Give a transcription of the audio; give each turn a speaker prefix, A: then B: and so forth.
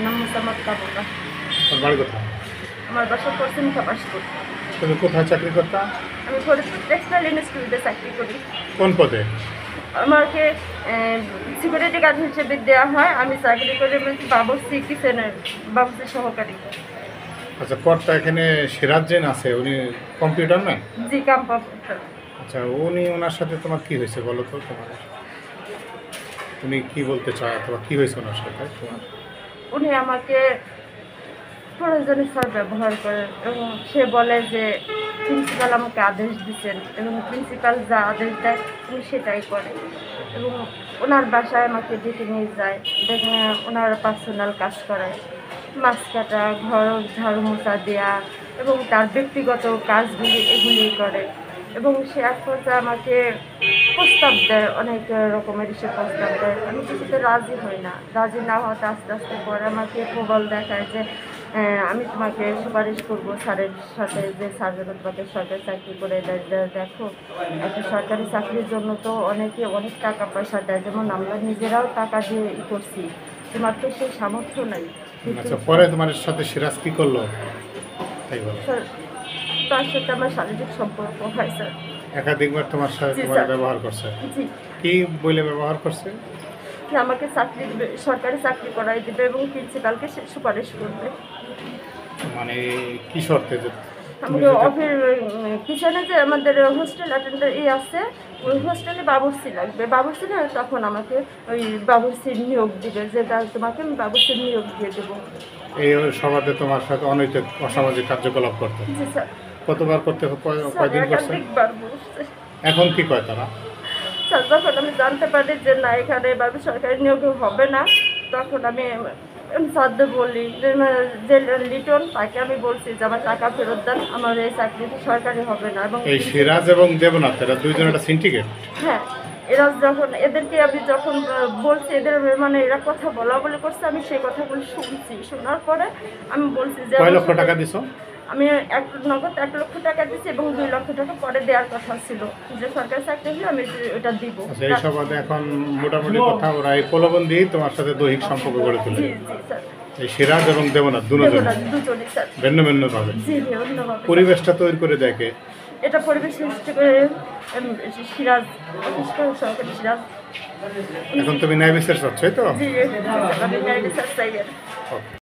A: নাম মোসাম্মদ কাবুকা।
B: তোর বাড়ি কোথায়?
A: আমার বাসা পশ্চিম খাবাসপুর।
B: তুমি কোথায় চাকরি করতা?
A: আমি ফরিদপুর টেক্সটাইল ইন্ডাস্ট্রিতে চাকরি করি।
B: কোন পদে?
A: আমাকে সিকিউরিটি গার্ড হিসেবে দেওয়া হয়। আমি চাকরি করি বাবুর্চি কিচেনের বাবুর্চি সহকারী।
B: আচ্ছা, কর্তা এখানে সিরাজেন আছে, উনি কম্পিউটার ম্যান।
A: জি কম্পিউটার।
B: আচ্ছা, ওনার সাথে তোমার কি হয়েছে বলো তো? তোমার উনি কি বলতে চায় অথবা কি হয়েছে ওনার সাথে তোমার?
A: উনি আমাকে প্রয়োজনে স্যার ব্যবহার করে এবং সে বলে যে প্রিন্সিপাল আমাকে আদেশ দিচ্ছেন এবং প্রিন্সিপাল যা আদেশ দেয় উনি সেটাই করে এবং ওনার বাসায় আমাকে ডেকে নিয়ে যায়, দেখে ওনার পার্সোনাল কাজ করায়, মাছ কাটা, ঘর ঝাড়ু মোছা দেওয়া এবং তার ব্যক্তিগত কাজগুলি এগুলি করে এবং সে এক পর্যায়ে আমাকে প্রস্তাব দেয়, অনেক রকমের সে প্রস্তাব দেয়। আমি কিছুতে রাজি হই না। রাজি না হওয়াতে আস্তে আস্তে পরে আমাকে প্রবল দেখায় যে আমি তোমাকে সুপারিশ করবো স্যারের সাথে, যে স্যার যেন তোমাকে সরকারি চাকরি করে দেয়। দেখো, একটা সরকারি চাকরির জন্য তো অনেকে অনেক টাকা পয়সা দেয়, যেমন আমরা নিজেরাও টাকা দিয়ে করছি, তোমার তো সেই সামর্থ্য নাই।
B: আচ্ছা, পরে তোমার সাথে সিরাজ কি করলো তাই বলো?
A: স্যার, তার সাথে আমার শারীরিক সম্পর্ক হয় স্যার।
B: একাধিকবার তোমার সাথে
A: জি,
B: তোমার
A: স্যার।
B: ব্যবহার করছে?
A: জি,
B: কি বলে ব্যবহার করছে?
A: যে আমাকে চাকরি দিবে, সরকারি চাকরি করাই দিবে এবং প্রিন্সিপালকে সে সুপারিশ করবে।
B: মানে কি শর্তে? যে তুমি
A: আমাকে
B: যদি
A: অফিস কিচেনে যে আমাদের হোস্টেল অ্যাটেন্ডার আছে, ওই হোস্টেলে বাবুর্চি লাগবে, বাবুর্চি না, তখন আমাকে ওই বাবুর্চির নিয়োগ দিবে, যে তোমাকে আমি বাবুর্চির নিয়োগ দিয়ে দেবো।
B: এই সভাতে তোমার সাথে অনৈতিক অসামাজিক কার্যকলাপ করতে
A: জি স্যার।
B: কতবার করতে
A: স্যার
B: কয়দিন করছে?
A: একাধিকবার বসছে।
B: এখন কি কয় তারা?
A: স্যার যখন আমি জানতে পারি যে না, এখানে এভাবে সরকারি নিয়োগ হবে না, তখন আমি স্যারকে বলি যে লিটন, তাকে আমি বলছি যে আমার টাকা ফেরত দেন, আমার এই চাকরিটি সরকারি হবে না। এবং
B: এই সিরাজ এবং দেবনাথ এরা দুইজন একটা সিন্ডিকেট।
A: হ্যাঁ, এরা যখন এদেরকে আমি যখন বলছি, এদের মানে এরা কথা বলা বলি করছে, আমি সেই কথাগুলো শুনছি। শোনার পরে আমি বলছি যে
B: কয় লক্ষ টাকা দিছো?
A: আমি নগদ 1 লক্ষ টাকা দিচ্ছি এবং 2 লক্ষ টাকা পরে দেওয়ার কথা ছিল, যে সরকারি চাকরি হলে আমি ওটা দিব।
B: আচ্ছা, এই সভাতে এখন মোটামুটি কথা ওরা এই প্রলোভন দিয়ে তোমার সাথে দৈহিক সম্পর্ক গড়ে তোলে।
A: জি জি স্যার।
B: এই সিরাজ এবং দেবনাথ দুজন
A: দুজনই স্যার।
B: ভিন্ন ভিন্ন ভাবে
A: জি জি, অন্যভাবে।
B: পরিবেশটা তৈরি করে দেখে
A: এটা পরিবেশ সৃষ্টি করে সিরাজ, সরকারি সিরাজ।
B: এখন তুমি ন্যায় বিচার চাচ্ছই তো?
A: জি, আমি ন্যায় বিচার চাই।